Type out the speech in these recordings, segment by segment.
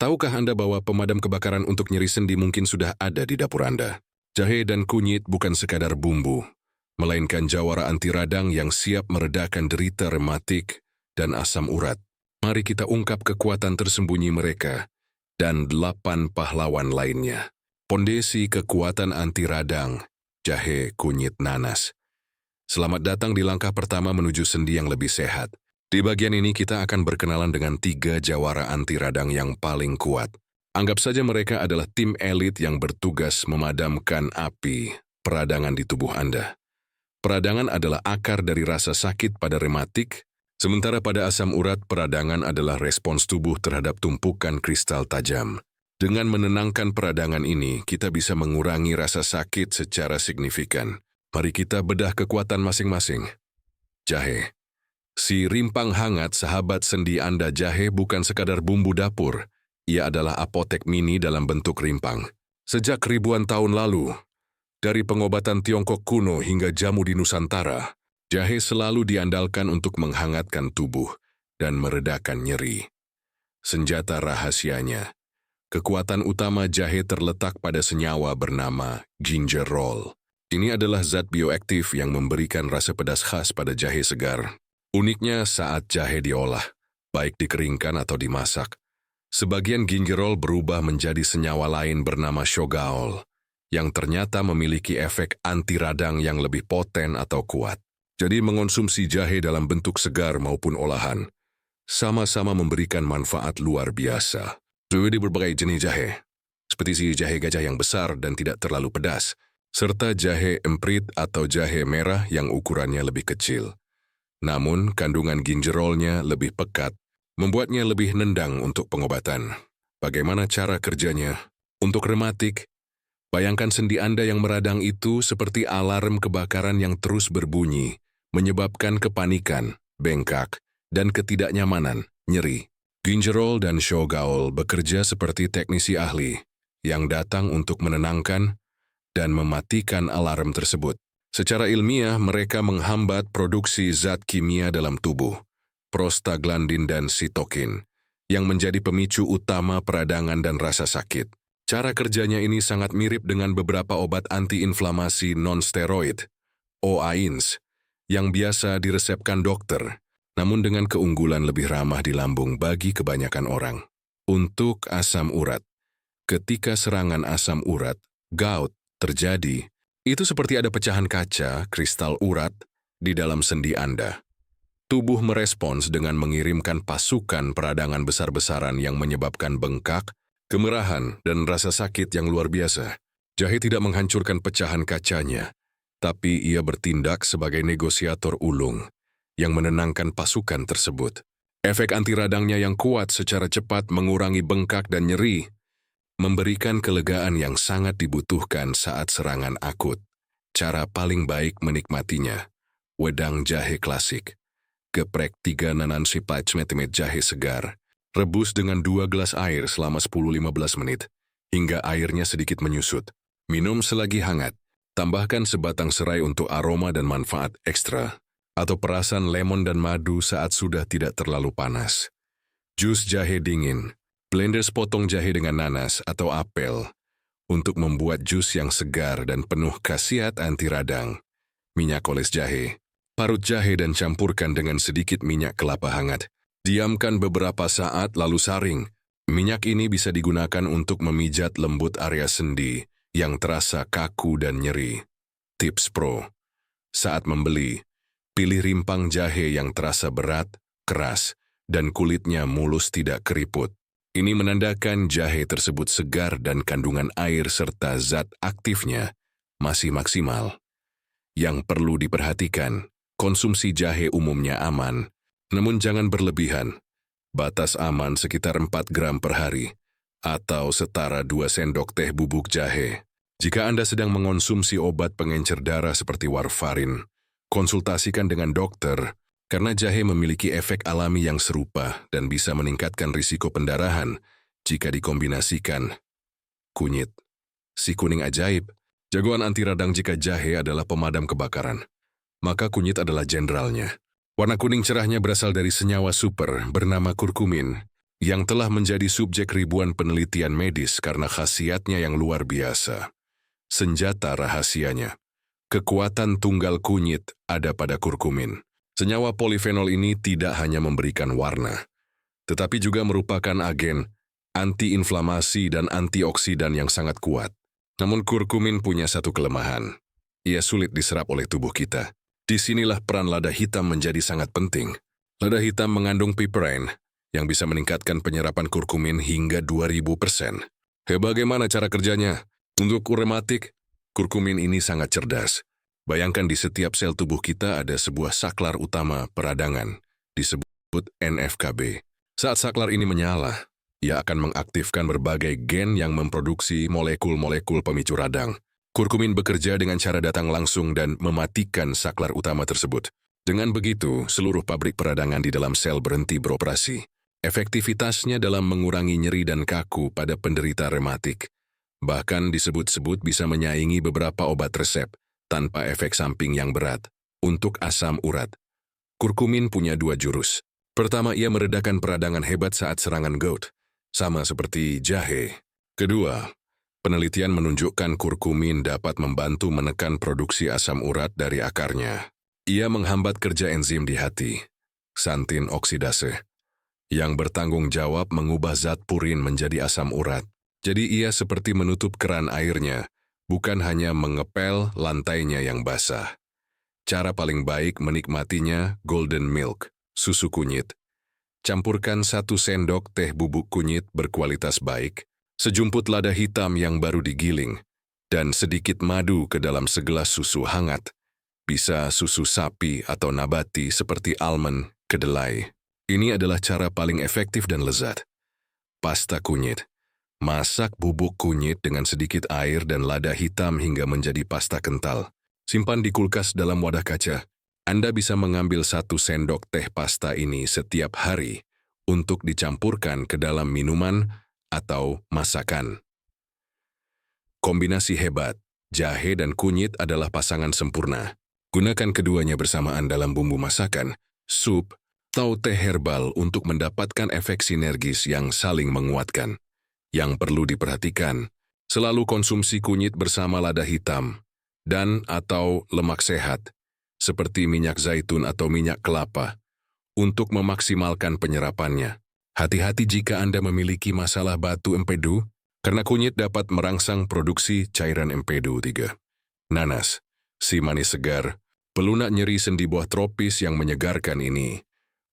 Tahukah Anda bahwa pemadam kebakaran untuk nyeri sendi mungkin sudah ada di dapur Anda? Jahe dan kunyit bukan sekadar bumbu, melainkan jawara anti radang yang siap meredakan derita rematik dan asam urat. Mari kita ungkap kekuatan tersembunyi mereka dan 8 pahlawan lainnya. Pondasi kekuatan anti radang, jahe, kunyit, nanas. Selamat datang di langkah pertama menuju sendi yang lebih sehat. Di bagian ini kita akan berkenalan dengan 3 jawara anti radang yang paling kuat. Anggap saja mereka adalah tim elit yang bertugas memadamkan api peradangan di tubuh Anda. Peradangan adalah akar dari rasa sakit pada rematik, sementara pada asam urat peradangan adalah respons tubuh terhadap tumpukan kristal tajam. Dengan menenangkan peradangan ini, kita bisa mengurangi rasa sakit secara signifikan. Mari kita bedah kekuatan masing-masing. Jahe. Si rimpang hangat sahabat sendi Anda. Jahe bukan sekadar bumbu dapur. Ia adalah apotek mini dalam bentuk rimpang. Sejak ribuan tahun lalu, dari pengobatan Tiongkok kuno hingga jamu di Nusantara, jahe selalu diandalkan untuk menghangatkan tubuh dan meredakan nyeri. Senjata rahasianya, kekuatan utama jahe terletak pada senyawa bernama gingerol. Ini adalah zat bioaktif yang memberikan rasa pedas khas pada jahe segar. Uniknya saat jahe diolah, baik dikeringkan atau dimasak, sebagian gingerol berubah menjadi senyawa lain bernama shogaol, yang ternyata memiliki efek anti radang yang lebih poten atau kuat. Jadi mengonsumsi jahe dalam bentuk segar maupun olahan, sama-sama memberikan manfaat luar biasa. Di berbagai jenis jahe, seperti si jahe gajah yang besar dan tidak terlalu pedas, serta jahe emprit atau jahe merah yang ukurannya lebih kecil. Namun, kandungan gingerolnya lebih pekat, membuatnya lebih nendang untuk pengobatan. Bagaimana cara kerjanya? Untuk rematik, bayangkan sendi Anda yang meradang itu seperti alarm kebakaran yang terus berbunyi, menyebabkan kepanikan, bengkak, dan ketidaknyamanan, nyeri. Gingerol dan shogaol bekerja seperti teknisi ahli yang datang untuk menenangkan dan mematikan alarm tersebut. Secara ilmiah, mereka menghambat produksi zat kimia dalam tubuh, prostaglandin dan sitokin, yang menjadi pemicu utama peradangan dan rasa sakit. Cara kerjanya ini sangat mirip dengan beberapa obat antiinflamasi non-steroid, OAINS, yang biasa diresepkan dokter, namun dengan keunggulan lebih ramah di lambung bagi kebanyakan orang. Untuk asam urat, ketika serangan asam urat, gout, terjadi, itu seperti ada pecahan kaca, kristal urat, di dalam sendi Anda. Tubuh merespons dengan mengirimkan pasukan peradangan besar-besaran yang menyebabkan bengkak, kemerahan, dan rasa sakit yang luar biasa. Jahe tidak menghancurkan pecahan kacanya, tapi ia bertindak sebagai negosiator ulung yang menenangkan pasukan tersebut. Efek anti radangnya yang kuat secara cepat mengurangi bengkak dan nyeri, memberikan kelegaan yang sangat dibutuhkan saat serangan akut. Cara paling baik menikmatinya, wedang jahe klasik. Geprek 3 nanansi cm jahe segar, rebus dengan 2 gelas air selama 10-15 menit, hingga airnya sedikit menyusut. Minum selagi hangat, tambahkan sebatang serai untuk aroma dan manfaat ekstra, atau perasan lemon dan madu saat sudah tidak terlalu panas. Jus jahe dingin. Blender sepotong jahe dengan nanas atau apel untuk membuat jus yang segar dan penuh khasiat anti radang. Minyak oles jahe. Parut jahe dan campurkan dengan sedikit minyak kelapa hangat. Diamkan beberapa saat lalu saring. Minyak ini bisa digunakan untuk memijat lembut area sendi yang terasa kaku dan nyeri. Tips pro. Saat membeli, pilih rimpang jahe yang terasa berat, keras, dan kulitnya mulus tidak keriput. Ini menandakan jahe tersebut segar dan kandungan air serta zat aktifnya masih maksimal. Yang perlu diperhatikan, konsumsi jahe umumnya aman, namun jangan berlebihan. Batas aman sekitar 4 gram per hari, atau setara 2 sendok teh bubuk jahe. Jika Anda sedang mengonsumsi obat pengencer darah seperti warfarin, konsultasikan dengan dokter, karena jahe memiliki efek alami yang serupa dan bisa meningkatkan risiko pendarahan jika dikombinasikan. Kunyit. Si kuning ajaib. Jagoan anti radang jika jahe adalah pemadam kebakaran, maka kunyit adalah jenderalnya. Warna kuning cerahnya berasal dari senyawa super bernama kurkumin yang telah menjadi subjek ribuan penelitian medis karena khasiatnya yang luar biasa. Senjata rahasianya. Kekuatan tunggal kunyit ada pada kurkumin. Senyawa polifenol ini tidak hanya memberikan warna, tetapi juga merupakan agen antiinflamasi dan antioksidan yang sangat kuat. Namun kurkumin punya satu kelemahan. Ia sulit diserap oleh tubuh kita. Disinilah peran lada hitam menjadi sangat penting. Lada hitam mengandung piperin yang bisa meningkatkan penyerapan kurkumin hingga 2000%. Bagaimana cara kerjanya? Untuk rematik, kurkumin ini sangat cerdas. Bayangkan di setiap sel tubuh kita ada sebuah saklar utama peradangan, disebut NFKB. Saat saklar ini menyala, ia akan mengaktifkan berbagai gen yang memproduksi molekul-molekul pemicu radang. Kurkumin bekerja dengan cara datang langsung dan mematikan saklar utama tersebut. Dengan begitu, seluruh pabrik peradangan di dalam sel berhenti beroperasi. Efektivitasnya dalam mengurangi nyeri dan kaku pada penderita rematik. Bahkan disebut-sebut bisa menyaingi beberapa obat resep tanpa efek samping yang berat. Untuk asam urat, kurkumin punya dua jurus. Pertama, ia meredakan peradangan hebat saat serangan gout, sama seperti jahe. Kedua, penelitian menunjukkan kurkumin dapat membantu menekan produksi asam urat dari akarnya. Ia menghambat kerja enzim di hati, xantin oksidase, yang bertanggung jawab mengubah zat purin menjadi asam urat. Jadi ia seperti menutup keran airnya, bukan hanya mengepel lantainya yang basah. Cara paling baik menikmatinya golden milk, susu kunyit. Campurkan 1 sendok teh bubuk kunyit berkualitas baik, sejumput lada hitam yang baru digiling, dan sedikit madu ke dalam segelas susu hangat. Bisa susu sapi atau nabati seperti almond, kedelai. Ini adalah cara paling efektif dan lezat. Pasta kunyit. Masak bubuk kunyit dengan sedikit air dan lada hitam hingga menjadi pasta kental. Simpan di kulkas dalam wadah kaca. Anda bisa mengambil 1 sendok teh pasta ini setiap hari untuk dicampurkan ke dalam minuman atau masakan. Kombinasi hebat, jahe dan kunyit adalah pasangan sempurna. Gunakan keduanya bersamaan dalam bumbu masakan, sup, atau teh herbal untuk mendapatkan efek sinergis yang saling menguatkan. Yang perlu diperhatikan, selalu konsumsi kunyit bersama lada hitam dan atau lemak sehat, seperti minyak zaitun atau minyak kelapa, untuk memaksimalkan penyerapannya. Hati-hati jika Anda memiliki masalah batu empedu, karena kunyit dapat merangsang produksi cairan empedu 3. Nanas, si manis segar, pelunak nyeri sendi buah tropis yang menyegarkan ini,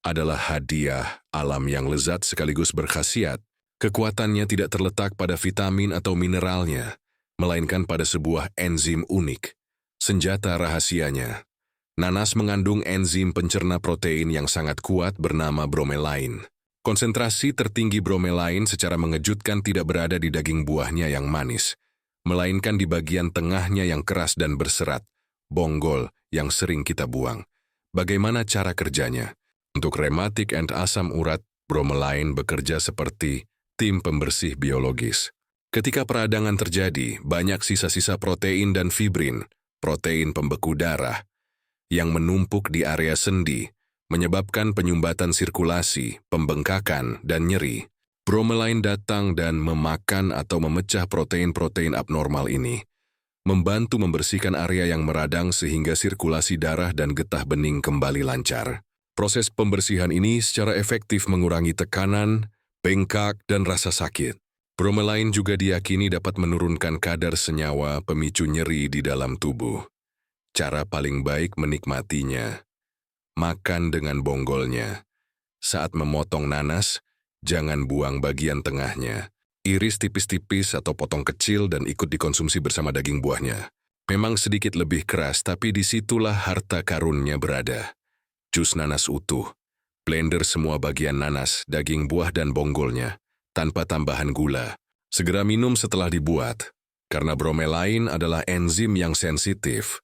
adalah hadiah alam yang lezat sekaligus berkhasiat. Kekuatannya tidak terletak pada vitamin atau mineralnya, melainkan pada sebuah enzim unik. Senjata rahasianya. Nanas mengandung enzim pencerna protein yang sangat kuat bernama bromelain. Konsentrasi tertinggi bromelain secara mengejutkan tidak berada di daging buahnya yang manis, melainkan di bagian tengahnya yang keras dan berserat, bonggol yang sering kita buang. Bagaimana cara kerjanya? Untuk rematik and asam urat, bromelain bekerja seperti tim pembersih biologis. Ketika peradangan terjadi, banyak sisa-sisa protein dan fibrin, protein pembeku darah, yang menumpuk di area sendi, menyebabkan penyumbatan sirkulasi, pembengkakan, dan nyeri. Bromelain datang dan memakan atau memecah protein-protein abnormal ini, membantu membersihkan area yang meradang sehingga sirkulasi darah dan getah bening kembali lancar. Proses pembersihan ini secara efektif mengurangi tekanan, bengkak, dan rasa sakit. Bromelain juga diyakini dapat menurunkan kadar senyawa pemicu nyeri di dalam tubuh. Cara paling baik menikmatinya. Makan dengan bonggolnya. Saat memotong nanas, jangan buang bagian tengahnya. Iris tipis-tipis atau potong kecil dan ikut dikonsumsi bersama daging buahnya. Memang sedikit lebih keras, tapi disitulah harta karunnya berada. Jus nanas utuh. Blender semua bagian nanas, daging buah dan bonggolnya, tanpa tambahan gula. Segera minum setelah dibuat, karena bromelain adalah enzim yang sensitif,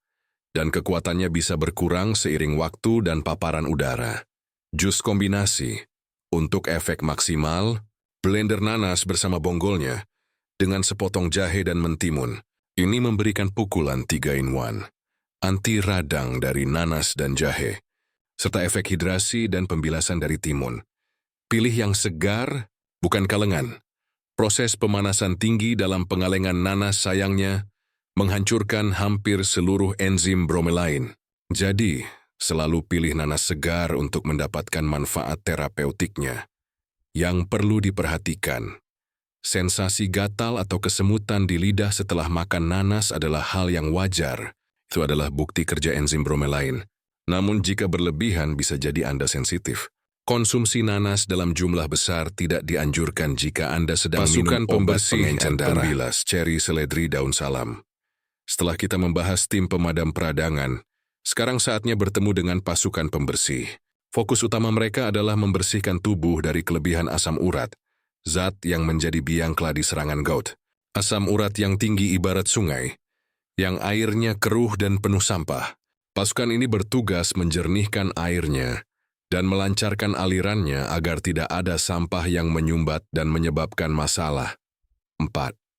dan kekuatannya bisa berkurang seiring waktu dan paparan udara. Jus kombinasi. Untuk efek maksimal, blender nanas bersama bonggolnya, dengan sepotong jahe dan mentimun. Ini memberikan pukulan 3-in-1, anti radang dari nanas dan jahe, serta efek hidrasi dan pembilasan dari timun. Pilih yang segar bukan kalengan. Proses pemanasan tinggi dalam pengalengan nanas sayangnya menghancurkan hampir seluruh enzim bromelain. Jadi, selalu pilih nanas segar untuk mendapatkan manfaat terapeutiknya. Yang perlu diperhatikan, sensasi gatal atau kesemutan di lidah setelah makan nanas adalah hal yang wajar. Itu adalah bukti kerja enzim bromelain. Namun jika berlebihan bisa jadi Anda sensitif. Konsumsi nanas dalam jumlah besar tidak dianjurkan jika Anda sedang minum obat pengencer darah. Pembilas ceri seledri daun salam. Setelah kita membahas tim pemadam peradangan, sekarang saatnya bertemu dengan pasukan pembersih. Fokus utama mereka adalah membersihkan tubuh dari kelebihan asam urat, zat yang menjadi biang keladi serangan gout. Asam urat yang tinggi ibarat sungai, yang airnya keruh dan penuh sampah. Pasukan ini bertugas menjernihkan airnya dan melancarkan alirannya agar tidak ada sampah yang menyumbat dan menyebabkan masalah. 4.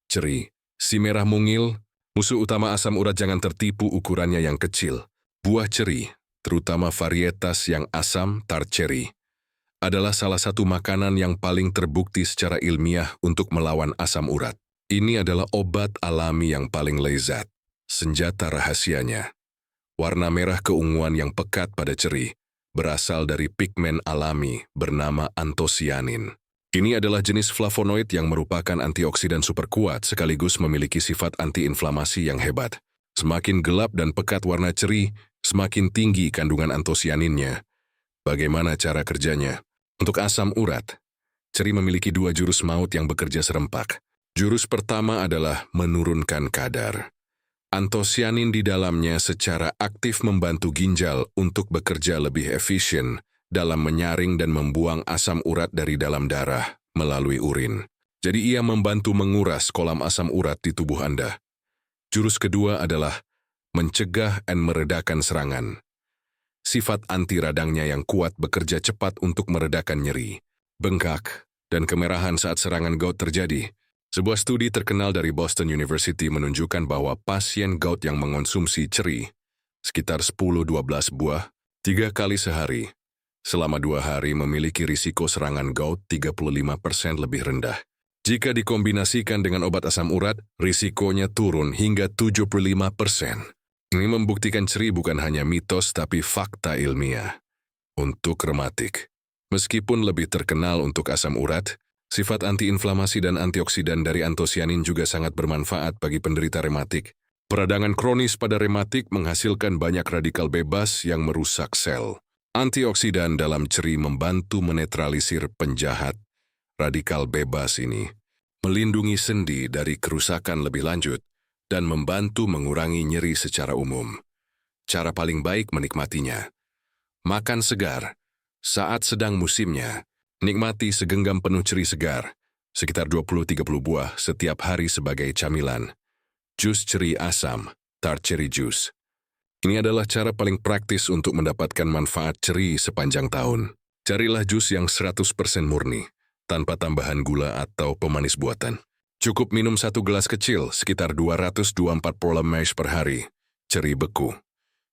Ceri. Si merah mungil, musuh utama asam urat. Jangan tertipu ukurannya yang kecil. Buah ceri, terutama varietas yang asam, tart cherry, adalah salah satu makanan yang paling terbukti secara ilmiah untuk melawan asam urat. Ini adalah obat alami yang paling lezat. Senjata rahasianya, warna merah keunguan yang pekat pada ceri, berasal dari pigmen alami bernama antosianin. Ini adalah jenis flavonoid yang merupakan antioksidan super kuat sekaligus memiliki sifat antiinflamasi yang hebat. Semakin gelap dan pekat warna ceri, semakin tinggi kandungan antosianinnya. Bagaimana cara kerjanya? Untuk asam urat, ceri memiliki 2 jurus maut yang bekerja serempak. Jurus pertama adalah menurunkan kadar. Antosianin di dalamnya secara aktif membantu ginjal untuk bekerja lebih efisien dalam menyaring dan membuang asam urat dari dalam darah melalui urin. Jadi ia membantu menguras kolam asam urat di tubuh Anda. Jurus kedua adalah mencegah dan meredakan serangan. Sifat anti radangnya yang kuat bekerja cepat untuk meredakan nyeri, bengkak, dan kemerahan saat serangan gout terjadi. Sebuah studi terkenal dari Boston University menunjukkan bahwa pasien gout yang mengonsumsi ceri, sekitar 10-12 buah, 3 kali sehari, selama 2 hari memiliki risiko serangan gout 35% lebih rendah. Jika dikombinasikan dengan obat asam urat, risikonya turun hingga 75%. Ini membuktikan ceri bukan hanya mitos tapi fakta ilmiah. Untuk rematik, meskipun lebih terkenal untuk asam urat, sifat antiinflamasi dan antioksidan dari antosianin juga sangat bermanfaat bagi penderita rematik. Peradangan kronis pada rematik menghasilkan banyak radikal bebas yang merusak sel. Antioksidan dalam ceri membantu menetralisir penjahat radikal bebas ini, melindungi sendi dari kerusakan lebih lanjut, dan membantu mengurangi nyeri secara umum. Cara paling baik menikmatinya. Makan segar saat sedang musimnya. Nikmati segenggam penuh ceri segar, sekitar 20-30 buah setiap hari sebagai camilan. Jus ceri asam, tart cherry juice. Ini adalah cara paling praktis untuk mendapatkan manfaat ceri sepanjang tahun. Carilah jus yang 100% murni, tanpa tambahan gula atau pemanis buatan. Cukup minum 1 gelas kecil, sekitar 200-240 ml per hari. Ceri beku.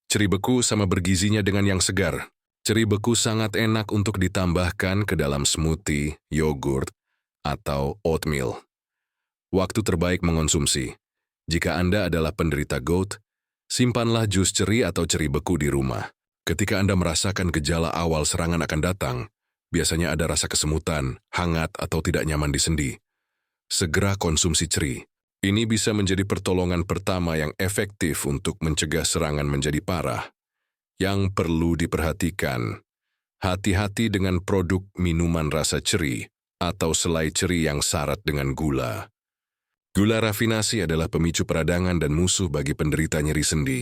Ceri beku sama bergizinya dengan yang segar. Ceri beku sangat enak untuk ditambahkan ke dalam smoothie, yogurt, atau oatmeal. Waktu terbaik mengonsumsi. Jika Anda adalah penderita gout, simpanlah jus ceri atau ceri beku di rumah. Ketika Anda merasakan gejala awal serangan akan datang, biasanya ada rasa kesemutan, hangat, atau tidak nyaman di sendi. Segera konsumsi ceri. Ini bisa menjadi pertolongan pertama yang efektif untuk mencegah serangan menjadi parah. Yang perlu diperhatikan, hati-hati dengan produk minuman rasa ceri atau selai ceri yang syarat dengan gula. Gula rafinasi adalah pemicu peradangan dan musuh bagi penderita nyeri sendi.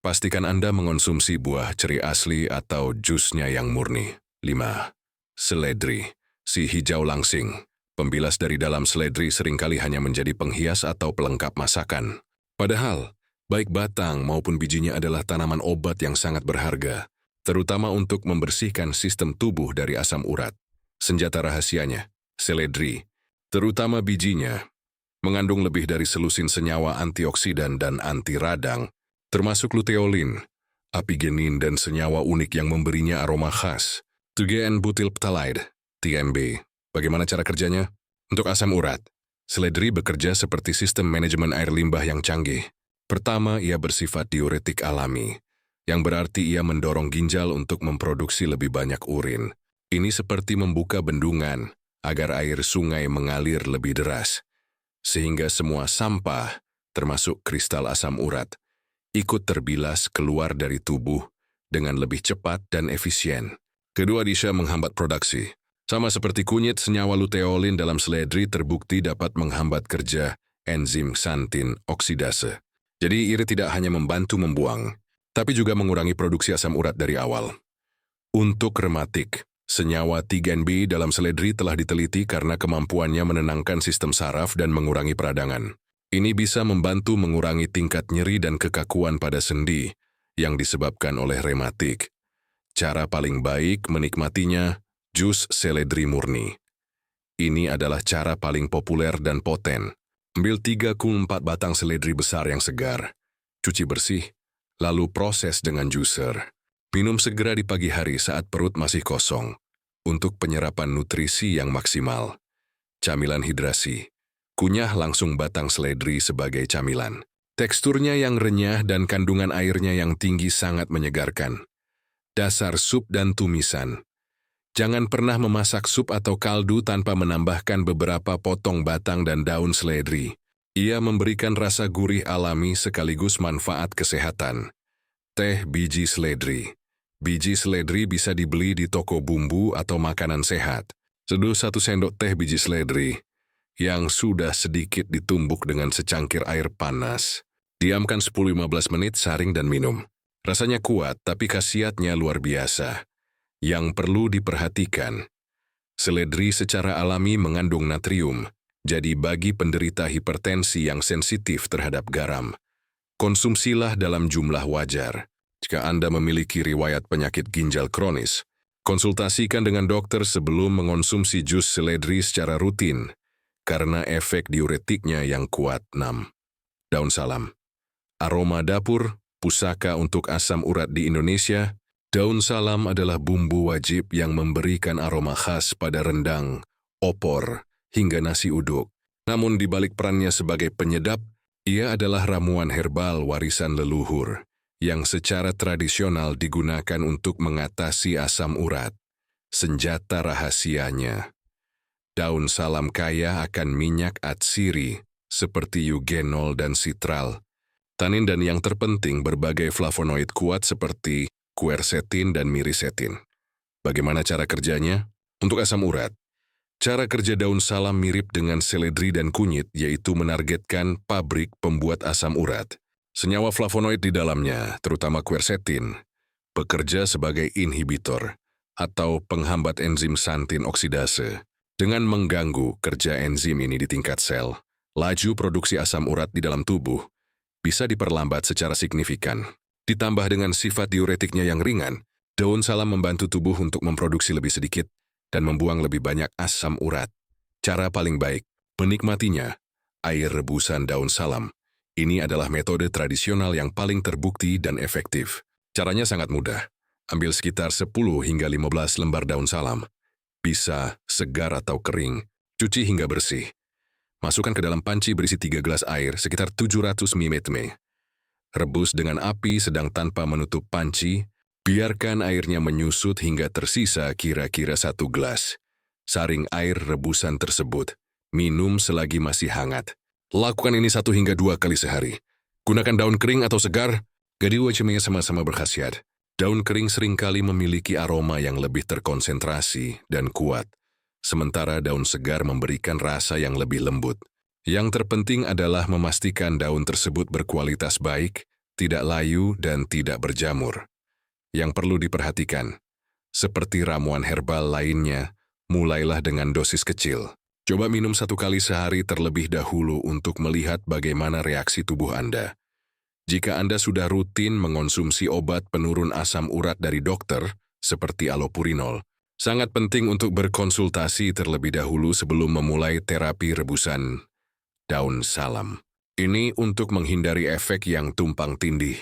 Pastikan Anda mengonsumsi buah ceri asli atau jusnya yang murni. 5. Seledri, si hijau langsing. Pembilas dari dalam seledri seringkali hanya menjadi penghias atau pelengkap masakan. Padahal, baik batang maupun bijinya adalah tanaman obat yang sangat berharga, terutama untuk membersihkan sistem tubuh dari asam urat. Senjata rahasianya, seledri, terutama bijinya, mengandung lebih dari selusin senyawa antioksidan dan anti radang, termasuk luteolin, apigenin dan senyawa unik yang memberinya aroma khas, 2N-butyl phthalate, TMB. Bagaimana cara kerjanya? Untuk asam urat, seledri bekerja seperti sistem manajemen air limbah yang canggih. Pertama, ia bersifat diuretik alami, yang berarti ia mendorong ginjal untuk memproduksi lebih banyak urin. Ini seperti membuka bendungan agar air sungai mengalir lebih deras, sehingga semua sampah, termasuk kristal asam urat, ikut terbilas keluar dari tubuh dengan lebih cepat dan efisien. Kedua, bisa menghambat produksi. Sama seperti kunyit, senyawa luteolin dalam seledri terbukti dapat menghambat kerja enzim xantin oksidase. Jadi iri tidak hanya membantu membuang, tapi juga mengurangi produksi asam urat dari awal. Untuk rematik, senyawa 3NB dalam seledri telah diteliti karena kemampuannya menenangkan sistem saraf dan mengurangi peradangan. Ini bisa membantu mengurangi tingkat nyeri dan kekakuan pada sendi yang disebabkan oleh rematik. Cara paling baik menikmatinya, jus seledri murni. Ini adalah cara paling populer dan poten. Ambil 3-4 batang seledri besar yang segar, cuci bersih, lalu proses dengan juicer. Minum segera di pagi hari saat perut masih kosong, untuk penyerapan nutrisi yang maksimal. Camilan hidrasi. Kunyah langsung batang seledri sebagai camilan. Teksturnya yang renyah dan kandungan airnya yang tinggi sangat menyegarkan. Dasar sup dan tumisan. Jangan pernah memasak sup atau kaldu tanpa menambahkan beberapa potong batang dan daun seledri. Ia memberikan rasa gurih alami sekaligus manfaat kesehatan. Teh biji seledri. Biji seledri bisa dibeli di toko bumbu atau makanan sehat. Seduh 1 sendok teh biji seledri yang sudah sedikit ditumbuk dengan secangkir air panas. Diamkan 10-15 menit, saring dan minum. Rasanya kuat, tapi khasiatnya luar biasa. Yang perlu diperhatikan, seledri secara alami mengandung natrium, jadi bagi penderita hipertensi yang sensitif terhadap garam, konsumsilah dalam jumlah wajar. Jika Anda memiliki riwayat penyakit ginjal kronis, konsultasikan dengan dokter sebelum mengonsumsi jus seledri secara rutin, karena efek diuretiknya yang kuat. 6. Daun salam. Aroma dapur, pusaka untuk asam urat di Indonesia. Daun salam adalah bumbu wajib yang memberikan aroma khas pada rendang, opor, hingga nasi uduk. Namun di balik perannya sebagai penyedap, ia adalah ramuan herbal warisan leluhur, yang secara tradisional digunakan untuk mengatasi asam urat. Senjata rahasianya. Daun salam kaya akan minyak atsiri, seperti eugenol dan sitral. Tanin dan yang terpenting berbagai flavonoid kuat seperti quercetin dan mirisetin. Bagaimana cara kerjanya? Untuk asam urat, cara kerja daun salam mirip dengan seledri dan kunyit, yaitu menargetkan pabrik pembuat asam urat. Senyawa flavonoid di dalamnya, terutama quercetin, bekerja sebagai inhibitor atau penghambat enzim xantin oksidase. Dengan mengganggu kerja enzim ini di tingkat sel, laju produksi asam urat di dalam tubuh bisa diperlambat secara signifikan. Ditambah dengan sifat diuretiknya yang ringan, daun salam membantu tubuh untuk memproduksi lebih sedikit dan membuang lebih banyak asam urat. Cara paling baik menikmatinya, air rebusan daun salam. Ini adalah metode tradisional yang paling terbukti dan efektif. Caranya sangat mudah. Ambil sekitar 10 hingga 15 lembar daun salam. Bisa segar atau kering, cuci hingga bersih. Masukkan ke dalam panci berisi 3 gelas air sekitar 700 ml. Rebus dengan api sedang tanpa menutup panci, biarkan airnya menyusut hingga tersisa kira-kira 1 gelas. Saring air rebusan tersebut, minum selagi masih hangat. Lakukan ini 1 hingga 2 kali sehari. Gunakan daun kering atau segar, kedua-duanya sama-sama berkhasiat. Daun kering seringkali memiliki aroma yang lebih terkonsentrasi dan kuat, sementara daun segar memberikan rasa yang lebih lembut. Yang terpenting adalah memastikan daun tersebut berkualitas baik, tidak layu, dan tidak berjamur. Yang perlu diperhatikan, seperti ramuan herbal lainnya, mulailah dengan dosis kecil. Coba minum 1 kali sehari terlebih dahulu untuk melihat bagaimana reaksi tubuh Anda. Jika Anda sudah rutin mengonsumsi obat penurun asam urat dari dokter, seperti allopurinol, sangat penting untuk berkonsultasi terlebih dahulu sebelum memulai terapi rebusan daun salam. Ini untuk menghindari efek yang tumpang tindih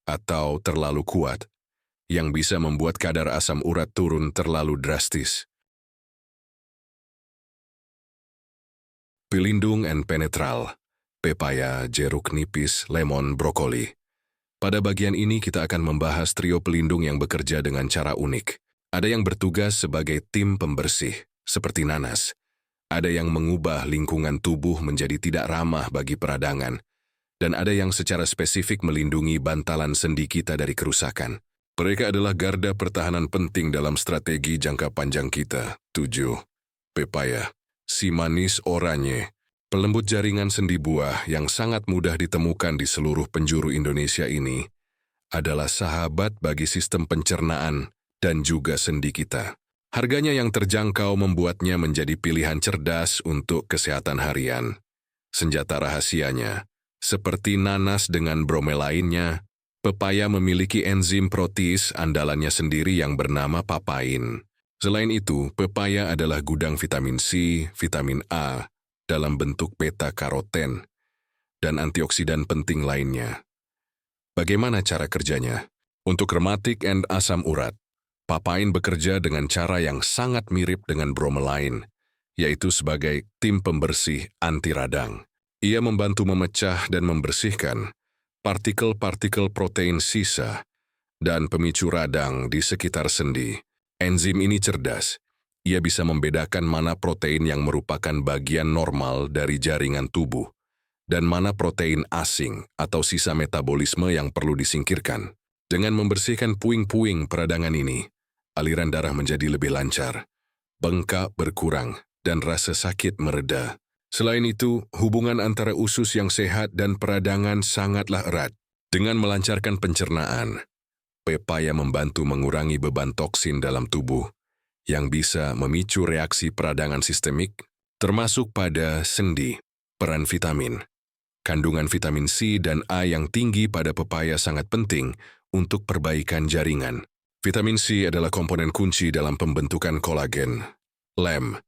atau terlalu kuat, yang bisa membuat kadar asam urat turun terlalu drastis. pelindung and penetral, pepaya, jeruk nipis, lemon, brokoli. Pada bagian ini kita akan membahas trio pelindung yang bekerja dengan cara unik. Ada yang bertugas sebagai tim pembersih, seperti nanas. Ada yang mengubah lingkungan tubuh menjadi tidak ramah bagi peradangan. Dan ada yang secara spesifik melindungi bantalan sendi kita dari kerusakan. Mereka adalah garda pertahanan penting dalam strategi jangka panjang kita. 7. Pepaya, si manis oranye, pelembut jaringan sendi buah yang sangat mudah ditemukan di seluruh penjuru Indonesia ini, adalah sahabat bagi sistem pencernaan dan juga sendi kita. Harganya yang terjangkau membuatnya menjadi pilihan cerdas untuk kesehatan harian. Senjata rahasianya, seperti nanas dengan bromel lainnya, pepaya memiliki enzim protease andalannya sendiri yang bernama papain. Selain itu, pepaya adalah gudang vitamin C, vitamin A, dalam bentuk beta-karoten, dan antioksidan penting lainnya. Bagaimana cara kerjanya? Untuk rematik and asam urat, papain bekerja dengan cara yang sangat mirip dengan bromelain, yaitu sebagai tim pembersih anti radang. Ia membantu memecah dan membersihkan partikel-partikel protein sisa dan pemicu radang di sekitar sendi. Enzim ini cerdas. Ia bisa membedakan mana protein yang merupakan bagian normal dari jaringan tubuh dan mana protein asing atau sisa metabolisme yang perlu disingkirkan. Dengan membersihkan puing-puing peradangan ini, aliran darah menjadi lebih lancar, bengkak berkurang, dan rasa sakit mereda. Selain itu, hubungan antara usus yang sehat dan peradangan sangatlah erat. Dengan melancarkan pencernaan, pepaya membantu mengurangi beban toksin dalam tubuh yang bisa memicu reaksi peradangan sistemik, termasuk pada sendi. Peran vitamin. Kandungan vitamin C dan A yang tinggi pada pepaya sangat penting untuk perbaikan jaringan. Vitamin C adalah komponen kunci dalam pembentukan kolagen, lem,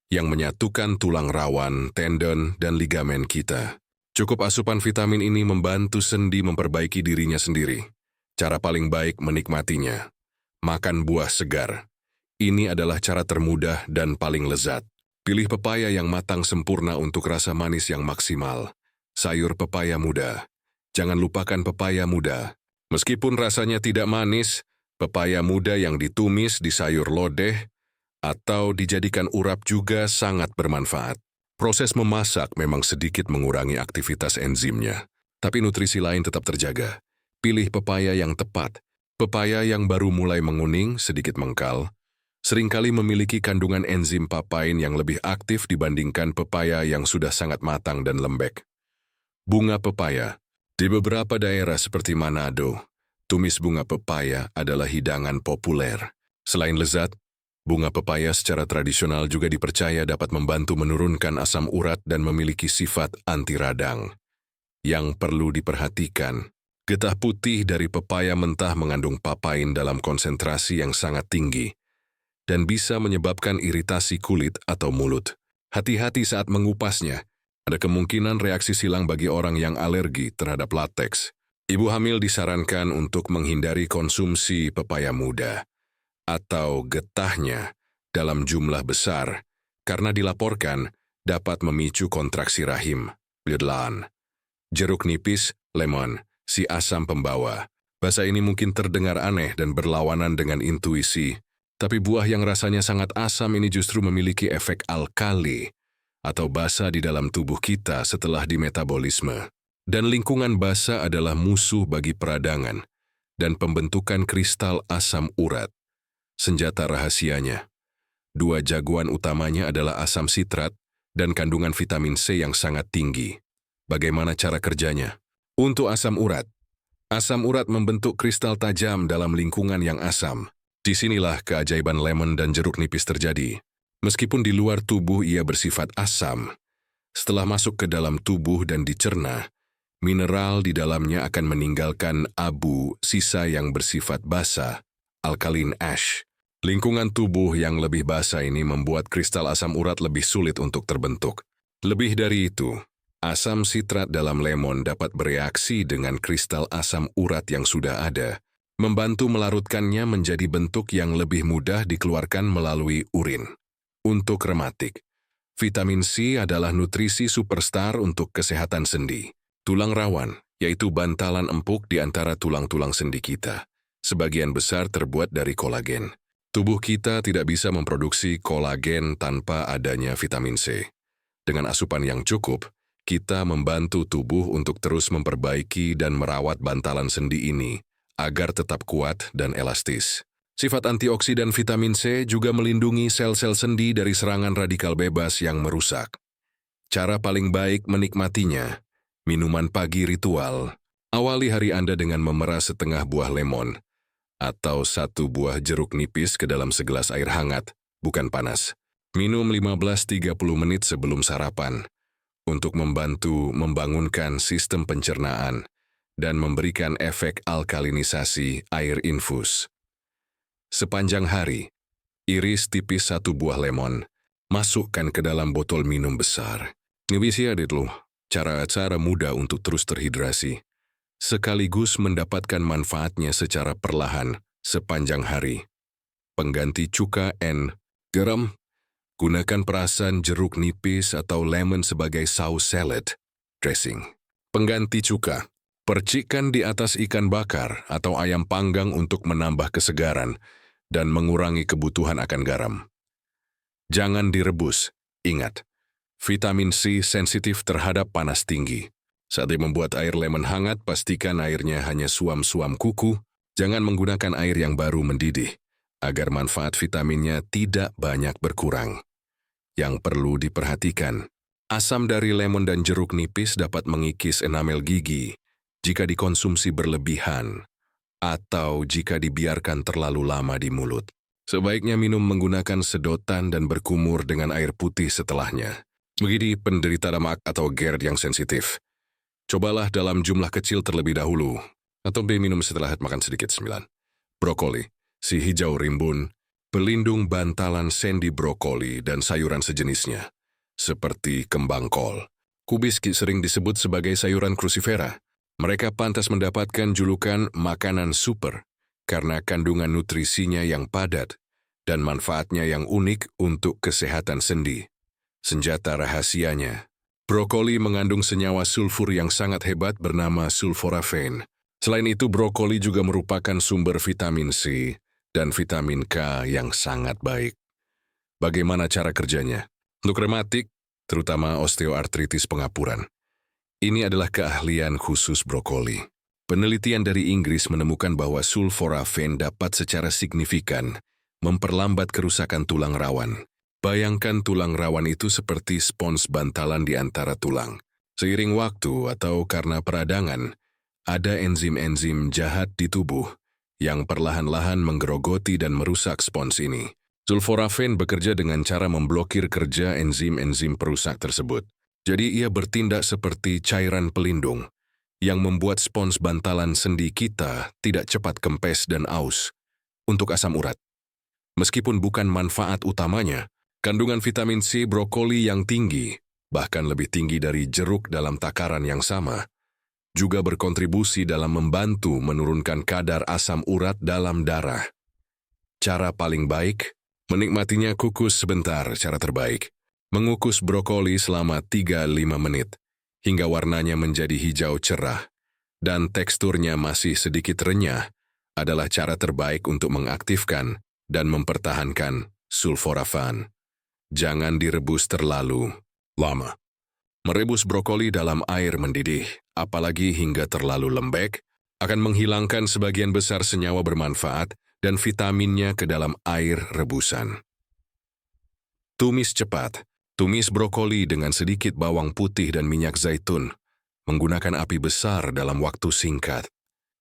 yang menyatukan tulang rawan, tendon, dan ligamen kita. Cukup asupan vitamin ini membantu sendi memperbaiki dirinya sendiri. Cara paling baik menikmatinya. Makan buah segar. Ini adalah cara termudah dan paling lezat. Pilih pepaya yang matang sempurna untuk rasa manis yang maksimal. Sayur pepaya muda. Jangan lupakan pepaya muda. Meskipun rasanya tidak manis, pepaya muda yang ditumis di sayur lodeh atau dijadikan urap juga sangat bermanfaat. Proses memasak memang sedikit mengurangi aktivitas enzimnya, tapi nutrisi lain tetap terjaga. Pilih pepaya yang tepat. Pepaya yang baru mulai menguning, sedikit mengkal, seringkali memiliki kandungan enzim papain yang lebih aktif dibandingkan pepaya yang sudah sangat matang dan lembek. Bunga pepaya. Di beberapa daerah seperti Manado, tumis bunga pepaya adalah hidangan populer. Selain lezat, bunga pepaya secara tradisional juga dipercaya dapat membantu menurunkan asam urat dan memiliki sifat anti radang. Yang perlu diperhatikan, getah putih dari pepaya mentah mengandung papain dalam konsentrasi yang sangat tinggi dan bisa menyebabkan iritasi kulit atau mulut. Hati-hati saat mengupasnya, ada kemungkinan reaksi silang bagi orang yang alergi terhadap lateks. Ibu hamil disarankan untuk menghindari konsumsi pepaya muda atau getahnya dalam jumlah besar karena dilaporkan dapat memicu kontraksi rahim. Bledlan. Jeruk nipis, lemon, si asam pembawa. Bahasa ini mungkin terdengar aneh dan berlawanan dengan intuisi, tapi buah yang rasanya sangat asam ini justru memiliki efek alkali atau basa di dalam tubuh kita setelah dimetabolisme. Dan lingkungan basa adalah musuh bagi peradangan dan pembentukan kristal asam urat. Senjata rahasianya. 2 jagoan utamanya adalah asam sitrat dan kandungan vitamin C yang sangat tinggi. Bagaimana cara kerjanya? Untuk asam urat membentuk kristal tajam dalam lingkungan yang asam. Disinilah keajaiban lemon dan jeruk nipis terjadi. Meskipun di luar tubuh ia bersifat asam, setelah masuk ke dalam tubuh dan dicerna, mineral di dalamnya akan meninggalkan abu sisa yang bersifat basa, alkaline ash. Lingkungan tubuh yang lebih basa ini membuat kristal asam urat lebih sulit untuk terbentuk. Lebih dari itu, asam sitrat dalam lemon dapat bereaksi dengan kristal asam urat yang sudah ada, membantu melarutkannya menjadi bentuk yang lebih mudah dikeluarkan melalui urin. Untuk rematik, Vitamin C adalah nutrisi superstar untuk kesehatan sendi. Tulang rawan, yaitu bantalan empuk di antara tulang-tulang sendi kita. Sebagian besar terbuat dari kolagen. Tubuh kita tidak bisa memproduksi kolagen tanpa adanya vitamin C. Dengan asupan yang cukup, kita membantu tubuh untuk terus memperbaiki dan merawat bantalan sendi ini agar tetap kuat dan elastis. Sifat antioksidan vitamin C juga melindungi sel-sel sendi dari serangan radikal bebas yang merusak. Cara paling baik menikmatinya, minuman pagi ritual. Awali hari Anda dengan memerah setengah buah lemon atau 1 buah jeruk nipis ke dalam segelas air hangat, bukan panas. Minum 15-30 menit sebelum sarapan untuk membantu membangunkan sistem pencernaan dan memberikan efek alkalinisasi air infus. Sepanjang hari, iris tipis 1 buah lemon, masukkan ke dalam botol minum besar. Ini loh, cara-cara mudah untuk terus terhidrasi, sekaligus mendapatkan manfaatnya secara perlahan sepanjang hari. Pengganti cuka N, garam, gunakan perasan jeruk nipis atau lemon sebagai saus salad, dressing. Pengganti cuka, percikkan di atas ikan bakar atau ayam panggang untuk menambah kesegaran dan mengurangi kebutuhan akan garam. Jangan direbus. Ingat, vitamin C sensitif terhadap panas tinggi. Saat membuat air lemon hangat, pastikan airnya hanya suam-suam kuku. Jangan menggunakan air yang baru mendidih, agar manfaat vitaminnya tidak banyak berkurang. Yang perlu diperhatikan, asam dari lemon dan jeruk nipis dapat mengikis enamel gigi jika dikonsumsi berlebihan, atau jika dibiarkan terlalu lama di mulut. Sebaiknya minum menggunakan sedotan dan berkumur dengan air putih setelahnya. Bagi penderita damak atau GERD yang sensitif, cobalah dalam jumlah kecil terlebih dahulu, atau minum setelah makan sedikit. 9. Brokoli, si hijau rimbun, pelindung bantalan sendi brokoli dan sayuran sejenisnya, seperti kembang kol. Kubis sering disebut sebagai sayuran crucifera. Mereka pantas mendapatkan julukan makanan super karena kandungan nutrisinya yang padat dan manfaatnya yang unik untuk kesehatan sendi. Senjata rahasianya, brokoli mengandung senyawa sulfur yang sangat hebat bernama sulforaphane. Selain itu, brokoli juga merupakan sumber vitamin C dan vitamin K yang sangat baik. Bagaimana cara kerjanya? Untuk rematik, terutama osteoartritis pengapuran, ini adalah keahlian khusus brokoli. Penelitian dari Inggris menemukan bahwa sulforaphane dapat secara signifikan memperlambat kerusakan tulang rawan. Bayangkan tulang rawan itu seperti spons bantalan di antara tulang. Seiring waktu atau karena peradangan, ada enzim-enzim jahat di tubuh yang perlahan-lahan menggerogoti dan merusak spons ini. Sulforaphane bekerja dengan cara memblokir kerja enzim-enzim perusak tersebut. Jadi ia bertindak seperti cairan pelindung yang membuat spons bantalan sendi kita tidak cepat kempes dan aus. Untuk asam urat, meskipun bukan manfaat utamanya, kandungan vitamin C brokoli yang tinggi, bahkan lebih tinggi dari jeruk dalam takaran yang sama, juga berkontribusi dalam membantu menurunkan kadar asam urat dalam darah. Cara paling baik, menikmatinya kukus sebentar. Cara terbaik, mengukus brokoli selama 3-5 menit, hingga warnanya menjadi hijau cerah, dan teksturnya masih sedikit renyah, adalah cara terbaik untuk mengaktifkan dan mempertahankan sulforaphane. Jangan direbus terlalu lama. Merebus brokoli dalam air mendidih, apalagi hingga terlalu lembek, akan menghilangkan sebagian besar senyawa bermanfaat dan vitaminnya ke dalam air rebusan. Tumis cepat. Tumis brokoli dengan sedikit bawang putih dan minyak zaitun, menggunakan api besar dalam waktu singkat.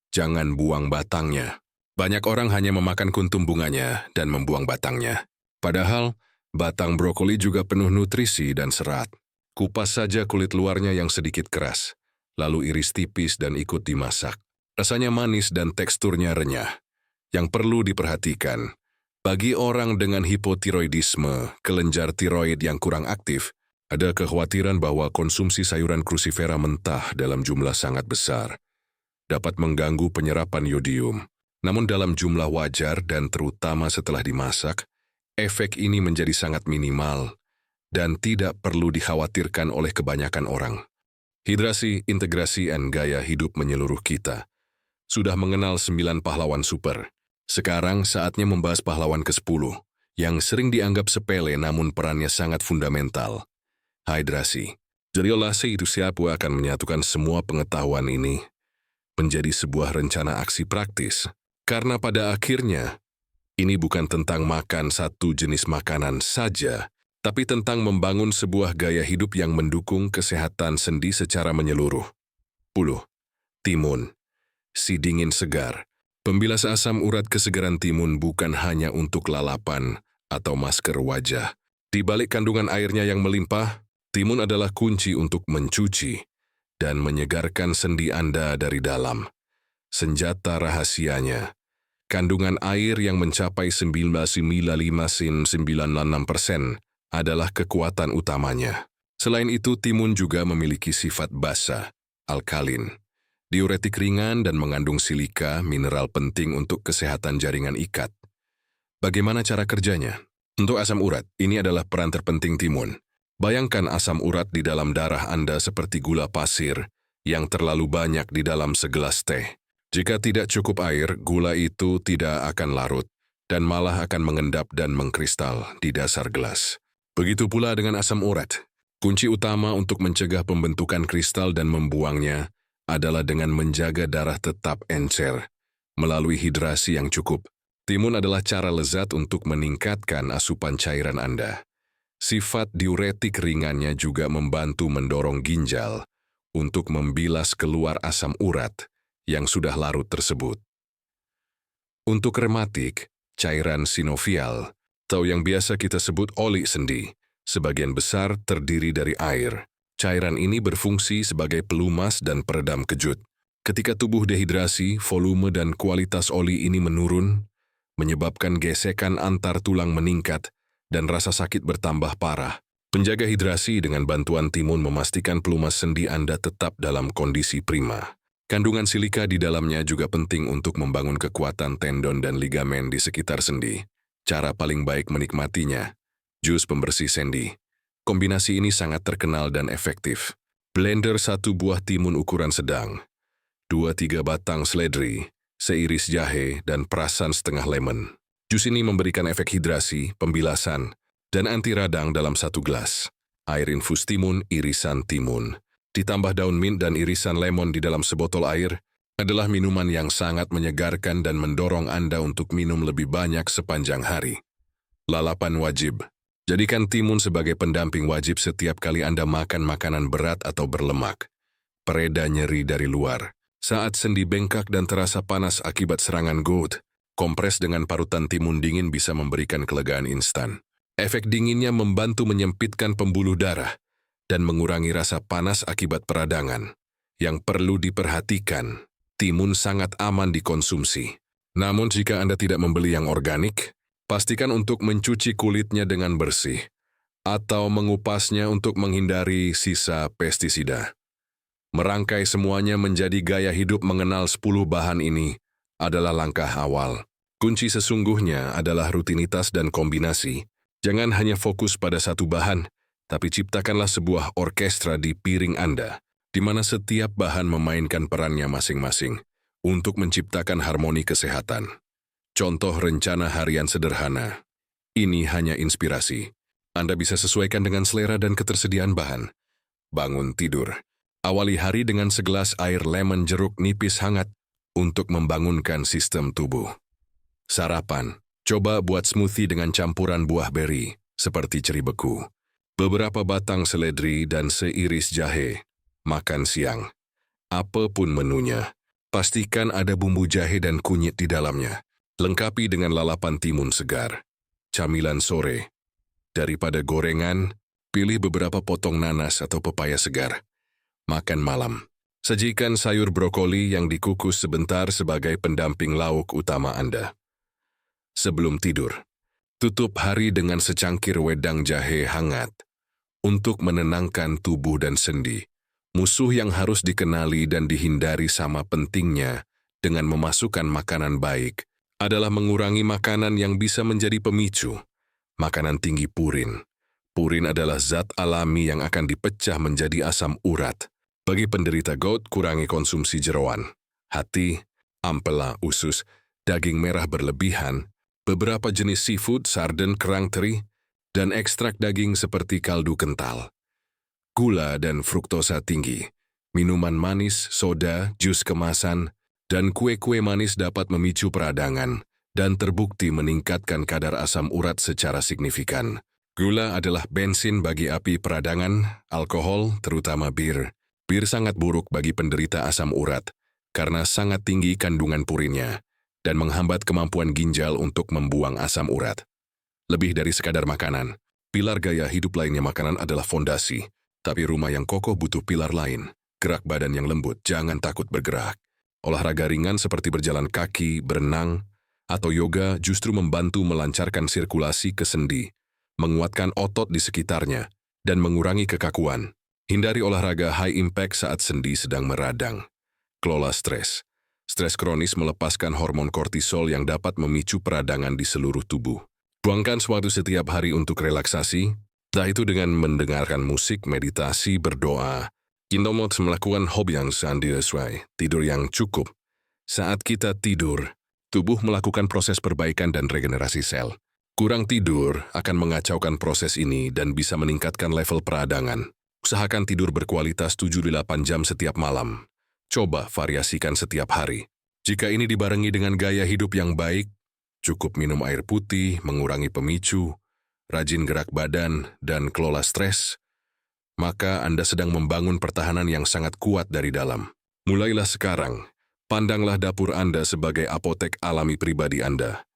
Jangan buang batangnya. Banyak orang hanya memakan kuntum bunganya dan membuang batangnya. Padahal, batang brokoli juga penuh nutrisi dan serat. Kupas saja kulit luarnya yang sedikit keras, lalu iris tipis dan ikut dimasak. Rasanya manis dan teksturnya renyah. Yang perlu diperhatikan, bagi orang dengan hipotiroidisme, kelenjar tiroid yang kurang aktif, ada kekhawatiran bahwa konsumsi sayuran crucifera mentah dalam jumlah sangat besar dapat mengganggu penyerapan yodium. Namun dalam jumlah wajar dan terutama setelah dimasak, efek ini menjadi sangat minimal dan tidak perlu dikhawatirkan oleh kebanyakan orang. Hidrasi, integrasi, dan gaya hidup menyeluruh kita. Sudah mengenal 9 pahlawan super. Sekarang saatnya membahas pahlawan ke-10, yang sering dianggap sepele namun perannya sangat fundamental. Hidrasi. Jariolase itu siapa akan menyatukan semua pengetahuan ini menjadi sebuah rencana aksi praktis. Karena pada akhirnya, ini bukan tentang makan satu jenis makanan saja, tapi tentang membangun sebuah gaya hidup yang mendukung kesehatan sendi secara menyeluruh. 10. Timun. Si dingin segar. Pembilas asam urat kesegaran timun bukan hanya untuk lalapan atau masker wajah. Di balik kandungan airnya yang melimpah, timun adalah kunci untuk mencuci dan menyegarkan sendi Anda dari dalam. Senjata rahasianya, kandungan air yang mencapai 99,96% adalah kekuatan utamanya. Selain itu, timun juga memiliki sifat basa, alkalin, diuretik ringan dan mengandung silika, mineral penting untuk kesehatan jaringan ikat. Bagaimana cara kerjanya? Untuk asam urat, ini adalah peran terpenting timun. Bayangkan asam urat di dalam darah Anda seperti gula pasir yang terlalu banyak di dalam segelas teh. Jika tidak cukup air, gula itu tidak akan larut dan malah akan mengendap dan mengkristal di dasar gelas. Begitu pula dengan asam urat. Kunci utama untuk mencegah pembentukan kristal dan membuangnya adalah dengan menjaga darah tetap encer melalui hidrasi yang cukup. Timun adalah cara lezat untuk meningkatkan asupan cairan Anda. Sifat diuretik ringannya juga membantu mendorong ginjal untuk membilas keluar asam urat yang sudah larut tersebut. Untuk rematik, cairan sinovial, atau yang biasa kita sebut oli sendi, sebagian besar terdiri dari air. Cairan ini berfungsi sebagai pelumas dan peredam kejut. Ketika tubuh dehidrasi, volume dan kualitas oli ini menurun, menyebabkan gesekan antar tulang meningkat dan rasa sakit bertambah parah. Penjaga hidrasi dengan bantuan timun memastikan pelumas sendi Anda tetap dalam kondisi prima. Kandungan silika di dalamnya juga penting untuk membangun kekuatan tendon dan ligamen di sekitar sendi. Cara paling baik menikmatinya, jus pembersih sendi. Kombinasi ini sangat terkenal dan efektif. Blender 1 buah timun ukuran sedang, 2-3 batang seledri, seiris jahe, dan perasan setengah lemon. Jus ini memberikan efek hidrasi, pembilasan, dan anti radang dalam 1 gelas. Air infus timun, irisan timun, ditambah daun mint dan irisan lemon di dalam sebotol air, adalah minuman yang sangat menyegarkan dan mendorong Anda untuk minum lebih banyak sepanjang hari. Lalapan wajib. Jadikan timun sebagai pendamping wajib setiap kali Anda makan makanan berat atau berlemak. Pereda nyeri dari luar. Saat sendi bengkak dan terasa panas akibat serangan gout, kompres dengan parutan timun dingin bisa memberikan kelegaan instan. Efek dinginnya membantu menyempitkan pembuluh darah dan mengurangi rasa panas akibat peradangan. Yang perlu diperhatikan, timun sangat aman dikonsumsi. Namun jika Anda tidak membeli yang organik, pastikan untuk mencuci kulitnya dengan bersih atau mengupasnya untuk menghindari sisa pestisida. Merangkai semuanya menjadi gaya hidup mengenal 10 bahan ini adalah langkah awal. Kunci sesungguhnya adalah rutinitas dan kombinasi. Jangan hanya fokus pada satu bahan, tapi ciptakanlah sebuah orkestra di piring Anda, di mana setiap bahan memainkan perannya masing-masing untuk menciptakan harmoni kesehatan. Contoh rencana harian sederhana. Ini hanya inspirasi. Anda bisa sesuaikan dengan selera dan ketersediaan bahan. Bangun tidur. Awali hari dengan segelas air lemon jeruk nipis hangat untuk membangunkan sistem tubuh. Sarapan. Coba buat smoothie dengan campuran buah beri, seperti ceri beku, beberapa batang seledri, dan seiris jahe. Makan siang. Apapun menunya, pastikan ada bumbu jahe dan kunyit di dalamnya. Lengkapi dengan lalapan timun segar. Camilan sore. Daripada gorengan, pilih beberapa potong nanas atau pepaya segar. Makan malam. Sajikan sayur brokoli yang dikukus sebentar sebagai pendamping lauk utama Anda. Sebelum tidur, tutup hari dengan secangkir wedang jahe hangat untuk menenangkan tubuh dan sendi. Musuh yang harus dikenali dan dihindari sama pentingnya dengan memasukkan makanan baik adalah mengurangi makanan yang bisa menjadi pemicu. Makanan tinggi purin, Purin adalah zat alami yang akan dipecah menjadi asam urat. Bagi penderita gout, kurangi konsumsi jeroan, hati, ampela, usus, daging merah berlebihan, beberapa jenis seafood, sarden, kerang teri, dan ekstrak daging seperti kaldu kental. Gula dan fruktosa tinggi, minuman manis, soda, jus kemasan, dan kue-kue manis dapat memicu peradangan dan terbukti meningkatkan kadar asam urat secara signifikan. Gula adalah bensin bagi api peradangan, alkohol, terutama bir. Bir sangat buruk bagi penderita asam urat karena sangat tinggi kandungan purinnya dan menghambat kemampuan ginjal untuk membuang asam urat. Lebih dari sekadar makanan, pilar gaya hidup lainnya makanan adalah fondasi, tapi rumah yang kokoh butuh pilar lain. Gerak badan yang lembut, jangan takut bergerak. Olahraga ringan seperti berjalan kaki, berenang, atau yoga justru membantu melancarkan sirkulasi ke sendi, menguatkan otot di sekitarnya, dan mengurangi kekakuan. Hindari olahraga high impact saat sendi sedang meradang. Kelola stres. Stres kronis melepaskan hormon kortisol yang dapat memicu peradangan di seluruh tubuh. Buangkan waktu setiap hari untuk relaksasi, entah itu dengan mendengarkan musik, meditasi, berdoa. Indomot melakukan hobi yang sesuai, tidur yang cukup. Saat kita tidur, tubuh melakukan proses perbaikan dan regenerasi sel. Kurang tidur akan mengacaukan proses ini dan bisa meningkatkan level peradangan. Usahakan tidur berkualitas 7-8 jam setiap malam. Coba variasikan setiap hari. Jika ini dibarengi dengan gaya hidup yang baik, cukup minum air putih, mengurangi pemicu, rajin gerak badan, dan kelola stres, maka Anda sedang membangun pertahanan yang sangat kuat dari dalam. Mulailah sekarang, pandanglah dapur Anda sebagai apotek alami pribadi Anda.